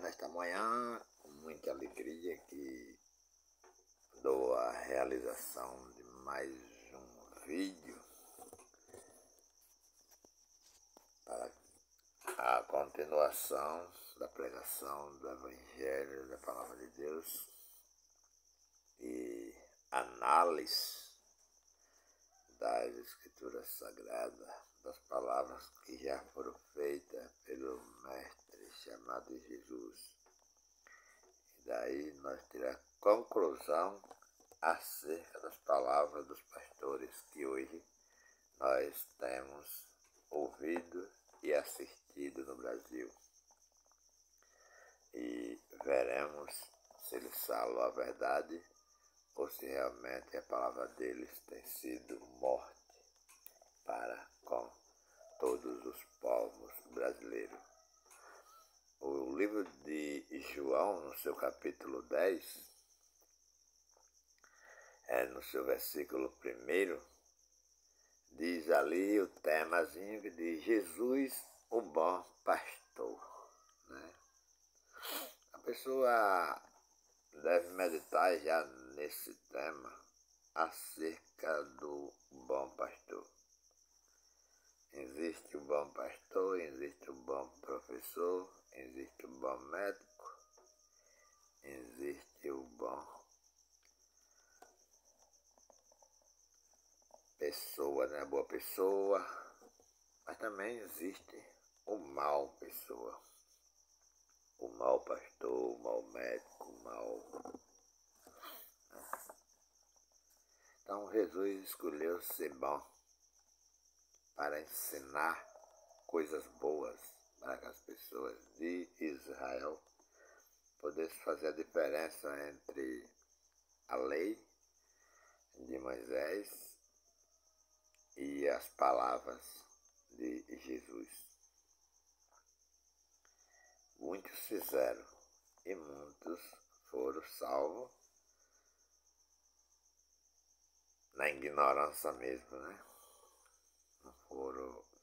nesta manhã, com muita alegria, que dou a realização de mais um vídeo para a continuação da pregação do Evangelho, da Palavra de Deus e análise das Escrituras Sagradas, das palavras que já foram feitas pelo Mestre chamado Jesus. E daí nós tiramos a conclusão acerca das palavras dos pastores que hoje nós temos ouvido e assistido no Brasil. E veremos se eles falam a verdade ou se realmente a palavra deles tem sido morte para com todos os povos brasileiros. O livro de João, no seu capítulo 10, no seu versículo 1, diz ali o temazinho que diz Jesus, o bom pastor. Né? A pessoa deve meditar já nesse tema acerca do bom pastor. Existe o bom pastor, existe o bom professor, existe o bom médico, existe o bom pessoa, né? Boa pessoa, mas também existe o mau pessoa, o mau pastor, o mau médico, o mau... Então Jesus escolheu ser bom para ensinar coisas boas para que as pessoas de Israel pudessem fazer a diferença entre a lei de Moisés e as palavras de Jesus. Muitos fizeram e muitos foram salvos na ignorância mesmo, né?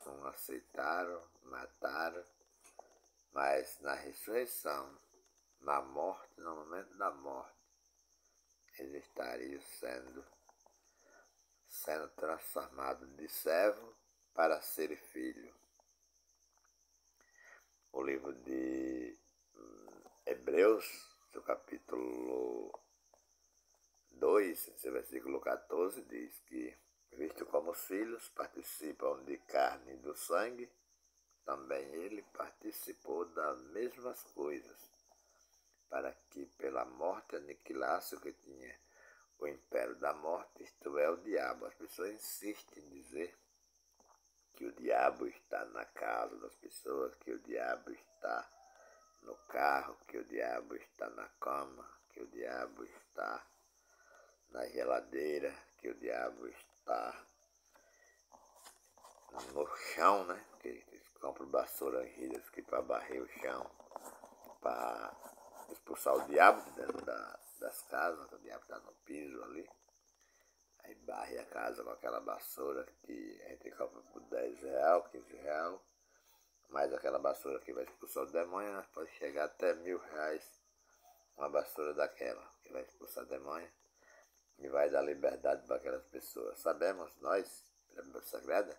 Não aceitaram, mataram, mas na ressurreição, na morte, no momento da morte, eles estariam sendo transformados de servo para ser filho. O livro de Hebreus, seu capítulo 2, seu versículo 14, diz que, visto como os filhos participam de carne e do sangue, também ele participou das mesmas coisas, para que pela morte aniquilasse o que tinha o império da morte, isto é, o diabo. As pessoas insistem em dizer que o diabo está na casa das pessoas, que o diabo está no carro, que o diabo está na cama, que o diabo está na geladeira, que o diabo está no chão, né? Que eles compram vassoura aqui para varrer o chão, para expulsar o diabo de dentro das casas. O diabo está no piso ali. Aí varre a casa com aquela vassoura que a gente compra por R$10, R$15, mas aquela vassoura que vai expulsar o demônio, pode chegar até R$1.000 uma vassoura daquela, que vai expulsar o demônio e vai dar liberdade para aquelas pessoas. Sabemos nós, pela Bíblia Sagrada,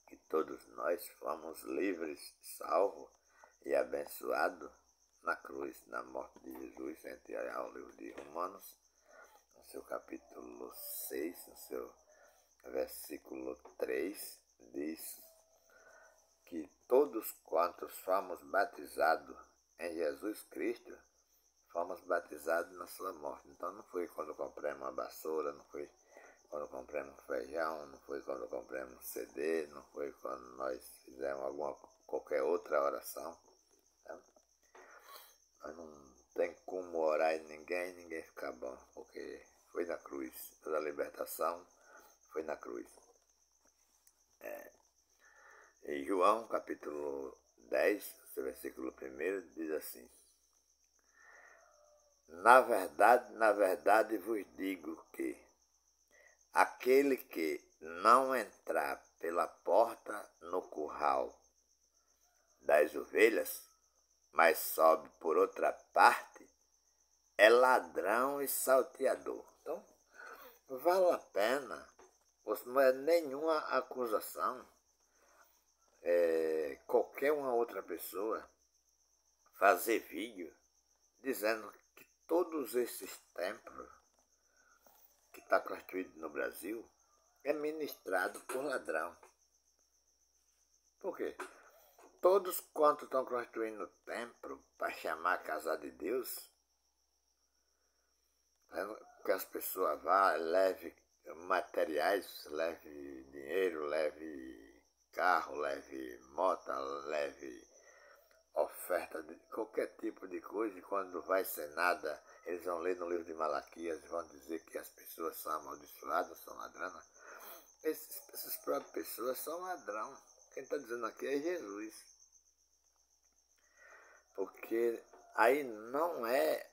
que todos nós fomos livres, salvos e abençoados na cruz, na morte de Jesus. Entre ao livro de Romanos, no seu capítulo 6, no seu versículo 3, diz que todos quantos fomos batizados em Jesus Cristo, fomos batizados na sua morte. Então não foi quando compramos uma vassoura, não foi quando compramos feijão, não foi quando compramos um CD, não foi quando nós fizemos qualquer outra oração. Tá? Mas não tem como orar em ninguém ficar bom, porque foi na cruz. Toda a libertação foi na cruz. Em João, capítulo 10, seu versículo 1, diz assim: na verdade vos digo que aquele que não entrar pela porta no curral das ovelhas, mas sobe por outra parte, é ladrão e salteador. Então, vale a pena, não é nenhuma acusação, qualquer uma outra pessoa fazer vídeo dizendo que todos esses templos que está construído no Brasil é ministrado por ladrão. Por quê? Todos quantos estão construindo templo para chamar a casa de Deus, que as pessoas vá, leve materiais, leve dinheiro, leve carro, leve moto, leve oferta de qualquer tipo de coisa, e quando vai ser nada, eles vão ler no livro de Malaquias e vão dizer que as pessoas são amaldiçoadas, são ladrões. Essas próprias pessoas são ladrão. Quem está dizendo aqui é Jesus. Porque aí não é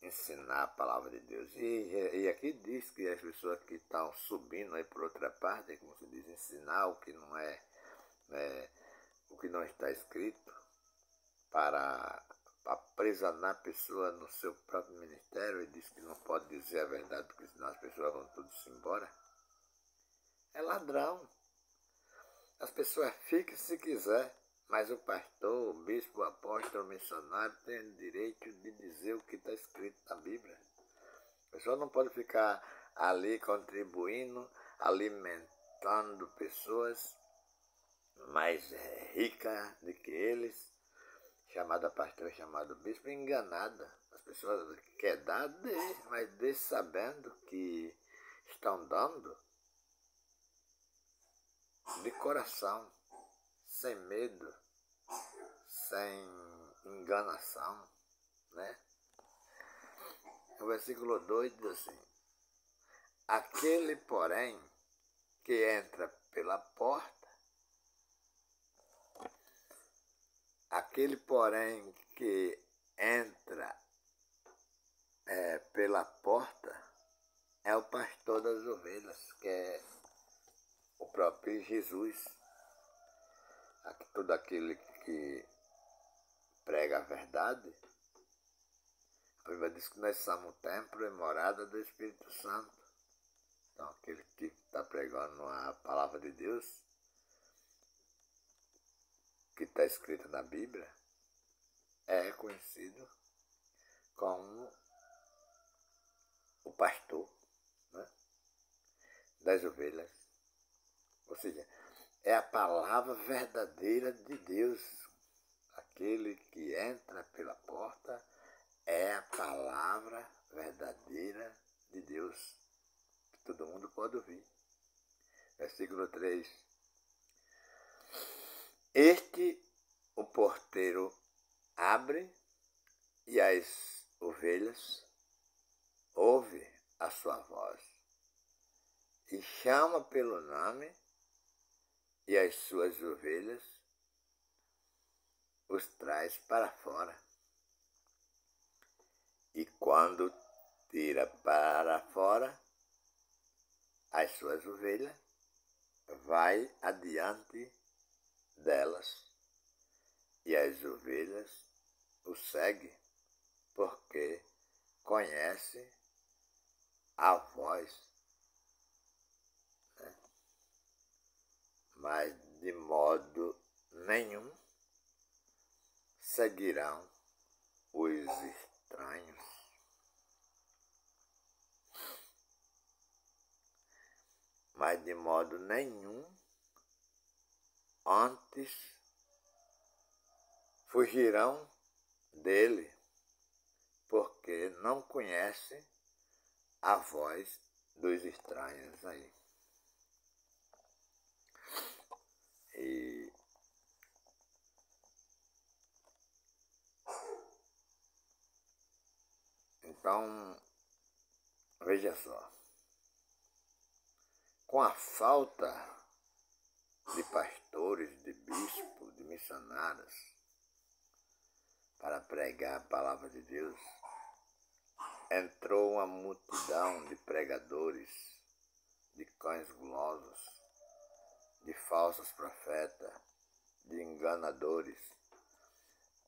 ensinar a palavra de Deus. E aqui diz que as pessoas que estão subindo aí por outra parte, como se diz, ensinar o que não o que não está escrito, para aprisionar a pessoa no seu próprio ministério, e diz que não pode dizer a verdade, porque senão as pessoas vão todas embora. É ladrão. As pessoas ficam se quiser, mas o pastor, o bispo, o apóstolo, o missionário tem o direito de dizer o que está escrito na Bíblia. A pessoa não pode ficar ali contribuindo, alimentando pessoas mais ricas do que eles, chamada pastor, chamado bispo, enganada. As pessoas querem dar, mas dê sabendo que estão dando de coração, sem medo, sem enganação, né? O versículo 2 diz assim: aquele, porém, que entra pela porta, aquele, porém, que entra pela porta é o pastor das ovelhas, que é o próprio Jesus. Todo aquele que prega a verdade, a Bíblia diz que nós somos o templo e morada do Espírito Santo. Então, aquele que está pregando a palavra de Deus, que está escrita na Bíblia, é reconhecido como o pastor, né, das ovelhas. Ou seja, é a palavra verdadeira de Deus. Aquele que entra pela porta é a palavra verdadeira de Deus, que todo mundo pode ouvir. Versículo 3. Este, o porteiro, abre, e as ovelhas ouvem a sua voz, e chama pelo nome, e as suas ovelhas os traz para fora. E quando tira para fora as suas ovelhas, vai adiante delas, e as ovelhas o seguem, porque conhece a voz, né? Mas de modo nenhum seguirão os estranhos. Mas de modo nenhum, antes fugirão dele, porque não conhece a voz dos estranhos aí. E então, veja só, com a falta de pastores, de bispos, de missionários para pregar a palavra de Deus, entrou uma multidão de pregadores, de cães gulosos, de falsos profetas, de enganadores,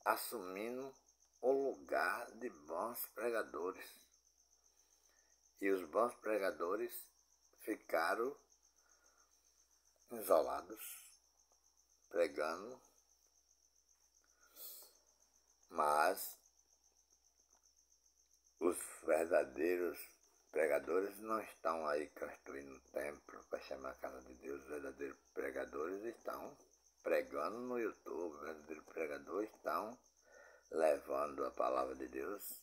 assumindo o lugar de bons pregadores. E os bons pregadores ficaram isolados, pregando, mas os verdadeiros pregadores não estão aí construindo um templo para chamar a casa de Deus. Os verdadeiros pregadores estão pregando no YouTube. Os verdadeiros pregadores estão levando a palavra de Deus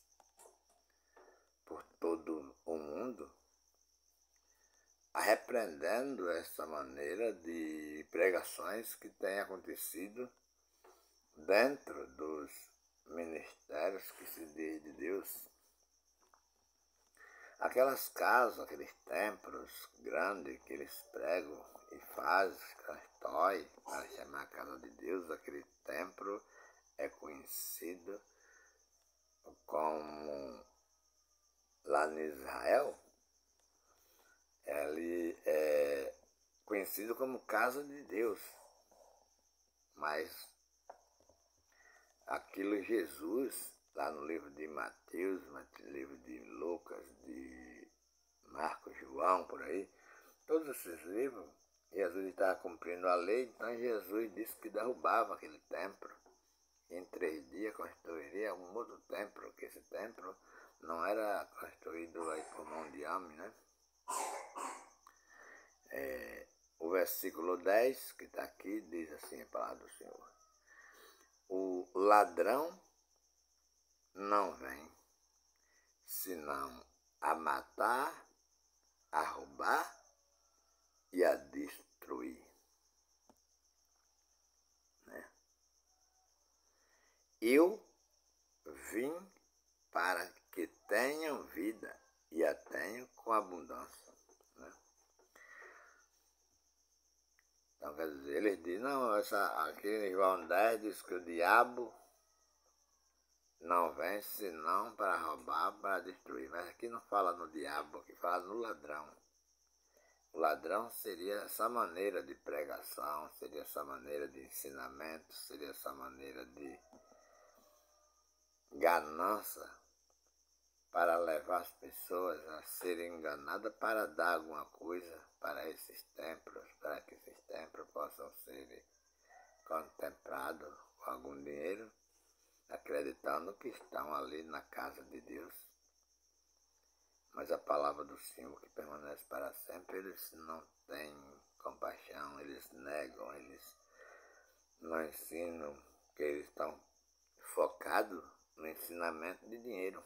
por todo o mundo, repreendendo essa maneira de pregações que tem acontecido dentro dos ministérios que se diz de Deus. Aquelas casas, aqueles templos grandes que eles pregam e fazem, constroem para chamar a casa de Deus, aquele templo é conhecido como, lá em Israel, ele é conhecido como casa de Deus. Mas aquilo Jesus, lá no livro de Mateus, no livro de Lucas, de Marcos, João, por aí, todos esses livros, Jesus estava cumprindo a lei, então Jesus disse que derrubava aquele templo. Em 3 dias construiria um outro templo, porque esse templo não era construído aí por mão de homem, né? O versículo 10, que está aqui, diz assim a palavra do Senhor: o ladrão não vem senão a matar, a roubar e a destruir. Né? Eu vim para que tenham vida e a tenham com abundância. Né? Então, quer dizer, eles dizem, não, aqui em João 10 diz que o diabo não vem senão para roubar, para destruir. Mas aqui não fala no diabo, aqui fala no ladrão. O ladrão seria essa maneira de pregação, seria essa maneira de ensinamento, seria essa maneira de ganância para levar as pessoas a serem enganadas para dar alguma coisa para esses templos, para que esses templos possam ser contemplados com algum dinheiro, acreditando que estão ali na casa de Deus. Mas a palavra do Senhor que permanece para sempre, eles não têm compaixão, eles negam, eles não ensinam, porque eles estão focados no ensinamento de dinheiro.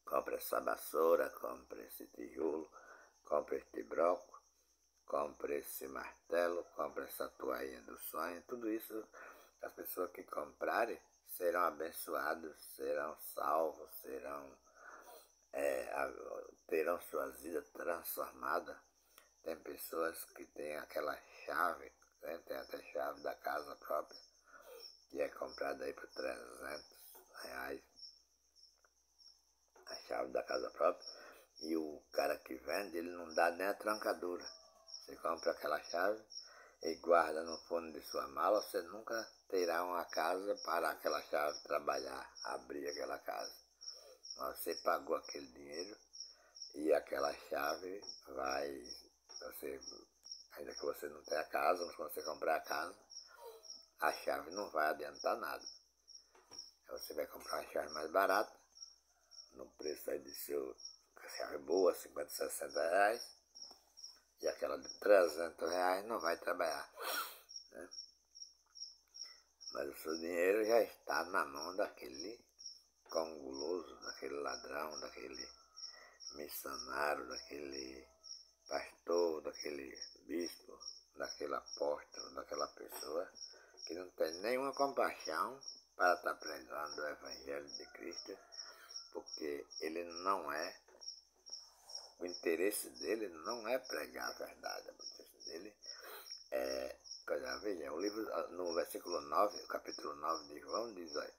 Compra essa vassoura, compra esse tijolo, compra este broco, compra esse martelo, compra essa toalha do sonho. Tudo isso, as pessoas que comprarem serão abençoadas, serão salvos, terão suas vidas transformadas. Tem pessoas que têm aquela chave, né? Tem até chave da casa própria, que é comprada aí por R$300. A chave da casa própria, e o cara que vende, ele não dá nem a trancadura. Você compra aquela chave e guarda no fundo de sua mala, você nunca terá uma casa para aquela chave trabalhar, abrir aquela casa. Mas você pagou aquele dinheiro e aquela chave vai, ainda que você não tenha casa, mas quando você comprar a casa, a chave não vai adiantar nada. Você vai comprar uma chave mais barata, no preço aí de seu chave boa, 50, 60 reais, e aquela de 300 reais não vai trabalhar. Né? Mas o seu dinheiro já está na mão daquele conguloso, daquele ladrão, daquele missionário, daquele pastor, daquele bispo, daquele apóstolo, daquela pessoa que não tem nenhuma compaixão para estar pregando o Evangelho de Cristo, porque ele não é, o interesse dele não é pregar a verdade, o interesse dele é, veja, o livro, no versículo 9, o capítulo 9 de João, diz, olha,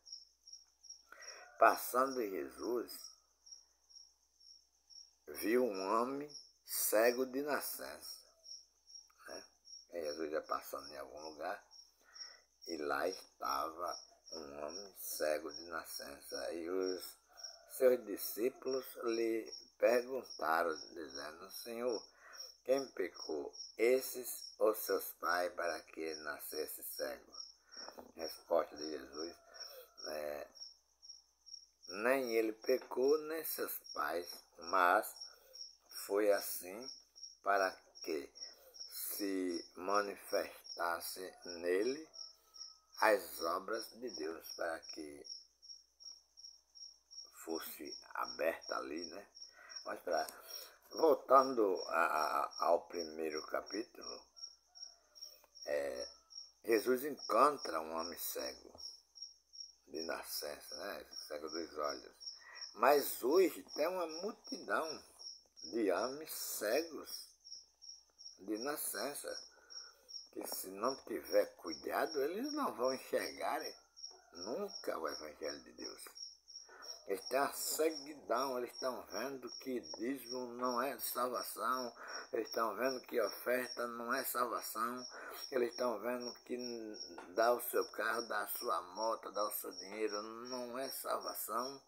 passando Jesus, viu um homem cego de nascença. Né? E Jesus ia passando em algum lugar, e lá estava um homem cego de nascença. E os seus discípulos lhe perguntaram, dizendo: Senhor, quem pecou, esses ou seus pais, para que ele nascesse cego? Resposta de Jesus: nem ele pecou, nem seus pais, mas foi assim para que se manifestasse nele as obras de Deus, para que fosse aberta ali, né? Mas voltando ao primeiro capítulo, Jesus encontra um homem cego de nascença, né? Cego dos olhos. Mas hoje tem uma multidão de homens cegos de nascença, que se não tiver cuidado, eles não vão enxergar nunca o Evangelho de Deus. Eles têm a ceguidão, eles estão vendo que dízimo não é salvação, eles estão vendo que oferta não é salvação, eles estão vendo que dar o seu carro, dar a sua moto, dar o seu dinheiro não é salvação,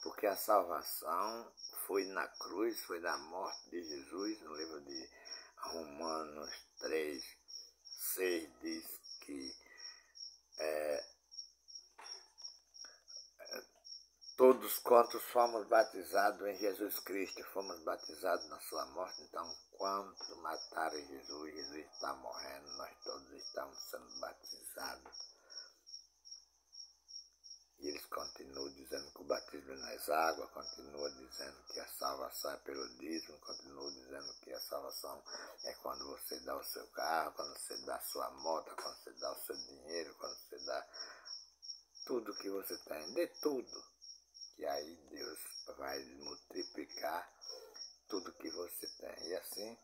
porque a salvação foi na cruz, foi na morte de Jesus. No livro de Romanos 3:6 diz que todos quantos fomos batizados em Jesus Cristo, fomos batizados na sua morte. Então, quando mataram Jesus, Jesus está morrendo, nós todos estamos sendo batizados. E eles continuam dizendo que o batismo é nas águas, continuam dizendo que a salvação é pelo dízimo, continuam dizendo que a salvação é quando você dá o seu carro, quando você dá a sua moto, quando você dá o seu dinheiro, quando você dá tudo que você tem, de tudo. E aí Deus vai multiplicar tudo que você tem. E assim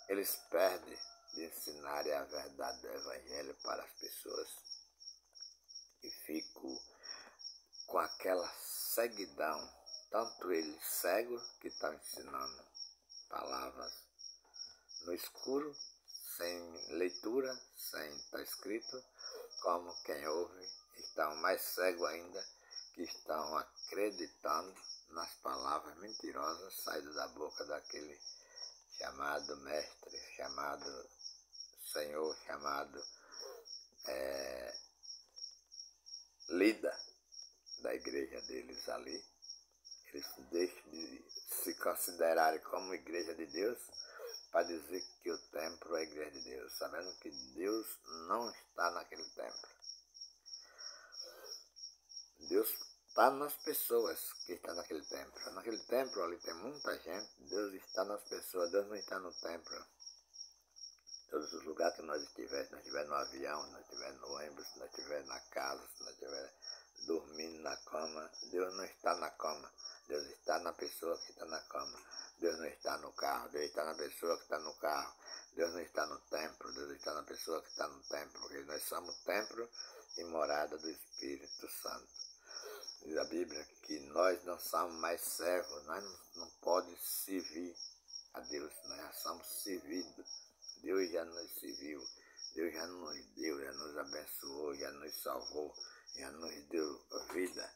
eles perdem de ensinarem a verdade do Evangelho para as pessoas e ficam com aquela ceguidão, tanto ele cego que está ensinando palavras no escuro, sem leitura, sem estar escrito, como quem ouve, estão mais cegos ainda, que estão acreditando nas palavras mentirosas saídas da boca daquele chamado mestre, chamado Senhor, chamado líder da igreja deles ali. Eles deixam de se considerarem como igreja de Deus para dizer que o templo é a igreja de Deus, sabendo que Deus não está naquele templo. Deus está nas pessoas que estão naquele templo. Naquele templo ali tem muita gente, Deus está nas pessoas, Deus não está no templo. Todos os lugares que nós estivermos, se nós estivermos no avião, se nós estivermos no ônibus, se nós estivermos na casa, se nós estivermos dormindo na cama, Deus não está na cama. Deus está na pessoa que está na cama. Deus não está no carro, Deus está na pessoa que está no carro. Deus não está no templo, Deus está na pessoa que está no templo, porque nós somos templo e morada do Espírito Santo. Diz a Bíblia que nós não somos mais servos, nós não podemos servir a Deus, nós já somos servidos. Deus já nos serviu, Deus já nos deu, já nos abençoou, já nos salvou, já nos deu vida.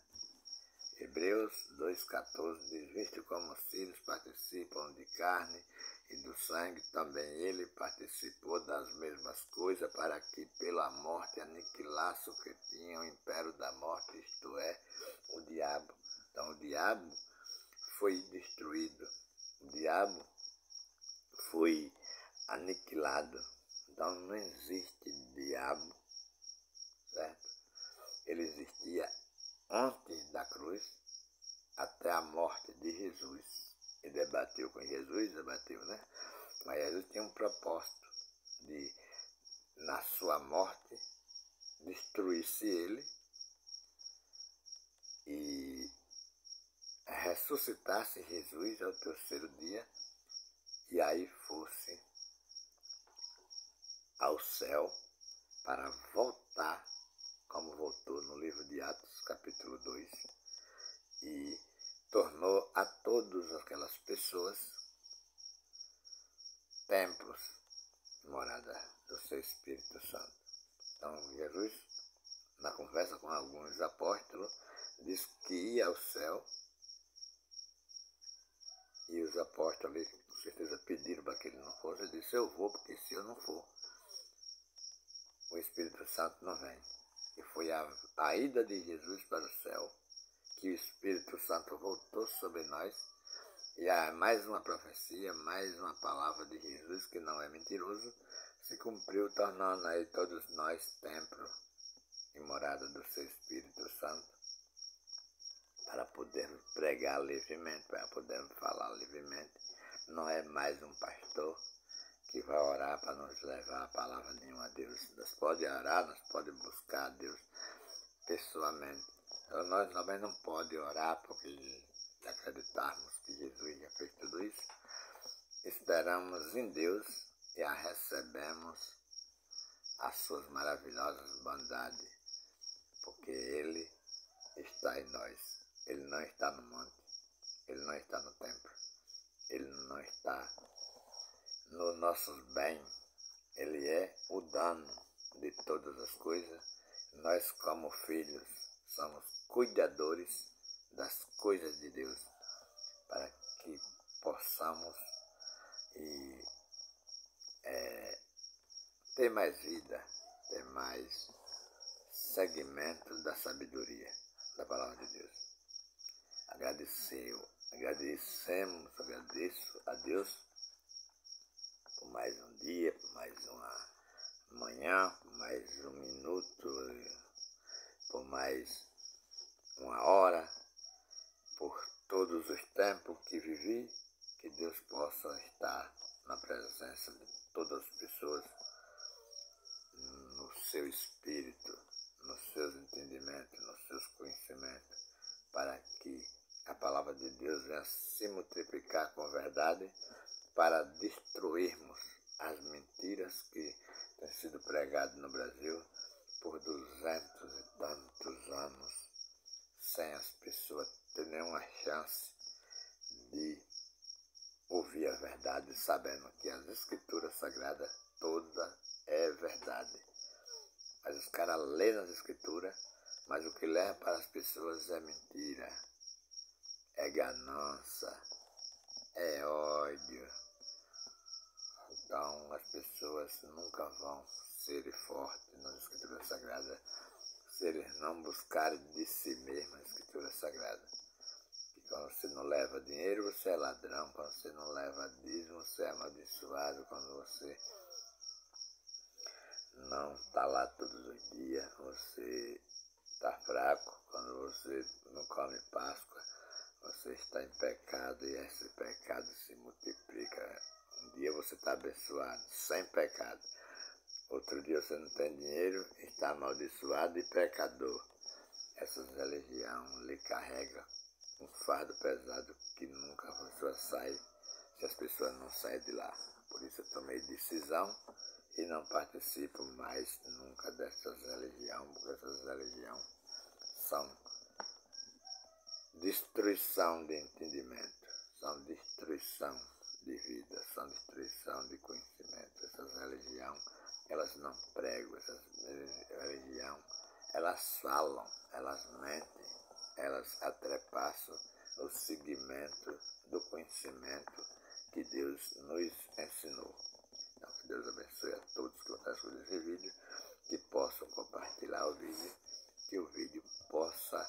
Hebreus 2,14 diz: visto como os filhos participam de carne e do sangue, também ele participou das mesmas coisas, para que pela morte aniquilasse o que tinha o império da morte, isto é, o diabo. Então o diabo foi destruído, o diabo foi aniquilado. Então não existe diabo, certo? Ele existia antes da cruz, até a morte de Jesus. Ele debateu com Jesus, né? Mas Jesus tinha um propósito de, na sua morte, destruir-se ele e ressuscitasse Jesus ao terceiro dia, e aí fosse ao céu para voltar, como voltou no livro de Atos, capítulo 2, e tornou a todas aquelas pessoas templos, morada do seu Espírito Santo. Então, Jesus, na conversa com alguns apóstolos, disse que ia ao céu, e os apóstolos ali, com certeza, pediram para que ele não fosse. Ele disse: eu vou, porque se eu não for, o Espírito Santo não vem. E foi a ida de Jesus para o céu, que o Espírito Santo voltou sobre nós, e há mais uma profecia, mais uma palavra de Jesus, que não é mentiroso, se cumpriu, tornando aí todos nós templo e morada do seu Espírito Santo, para podermos pregar livremente, para podermos falar livremente. Não é mais um pastor que vai orar para nos levar a palavra nenhuma a Deus. Nós podemos orar, nós podemos buscar a Deus pessoalmente. Então, nós também não podemos orar porque acreditarmos que Jesus já fez tudo isso. Esperamos em Deus e a recebemos as suas maravilhosas bondades, porque Ele está em nós. Ele não está no monte, Ele não está no templo, Ele não está nos nossos bens. Ele é o dono de todas as coisas. Nós, como filhos, somos cuidadores das coisas de Deus, para que possamos ter mais vida, ter mais segmento da sabedoria da palavra de Deus. Agradeço a Deus por mais um dia, por mais uma manhã, por mais um minuto, por mais uma hora, por todos os tempos que vivi, que Deus possa estar na presença de todas as pessoas, no seu espírito, nos seus entendimentos, nos seus conhecimentos, para que a palavra de Deus venha se multiplicar com verdade, para destruirmos as mentiras que têm sido pregadas no Brasil por 200 e tantos anos, sem as pessoas terem nenhuma chance de ouvir a verdade, sabendo que as Escrituras Sagradas toda é verdade. Mas os caras lêem as Escrituras, mas o que leva para as pessoas é mentira, é ganância, é ódio. Então as pessoas nunca vão ser fortes nas Escrituras Sagradas se eles não buscarem de si mesmos a Escritura Sagrada. E quando você não leva dinheiro, você é ladrão. Quando você não leva dízimo, você é amaldiçoado. Quando você não está lá todos os dias, você está fraco. Quando você não come Páscoa, você está em pecado, e esse pecado se multiplica. Um dia você está abençoado, sem pecado. Outro dia você não tem dinheiro, está amaldiçoado e pecador. Essas religiões lhe carregam um fardo pesado que nunca a pessoa sai, se as pessoas não saem de lá. Por isso eu tomei decisão e não participo mais nunca dessas religiões, porque essas religiões são destruição de entendimento, são destruição de vida, são destruição de conhecimento. Essas religiões, elas não pregam, essas religiões, elas falam, elas mentem, elas atrepassam o segmento do conhecimento que Deus nos ensinou. Então, que Deus abençoe a todos que vão estar assistindo esse vídeo, que possam compartilhar o vídeo, que o vídeo possa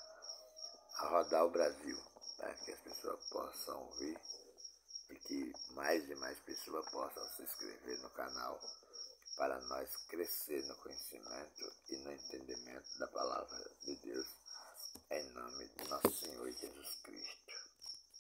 rodar o Brasil, para que as pessoas possam ouvir e que mais e mais pessoas possam se inscrever no canal, para nós crescer no conhecimento e no entendimento da palavra de Deus, em nome de nosso Senhor Jesus Cristo.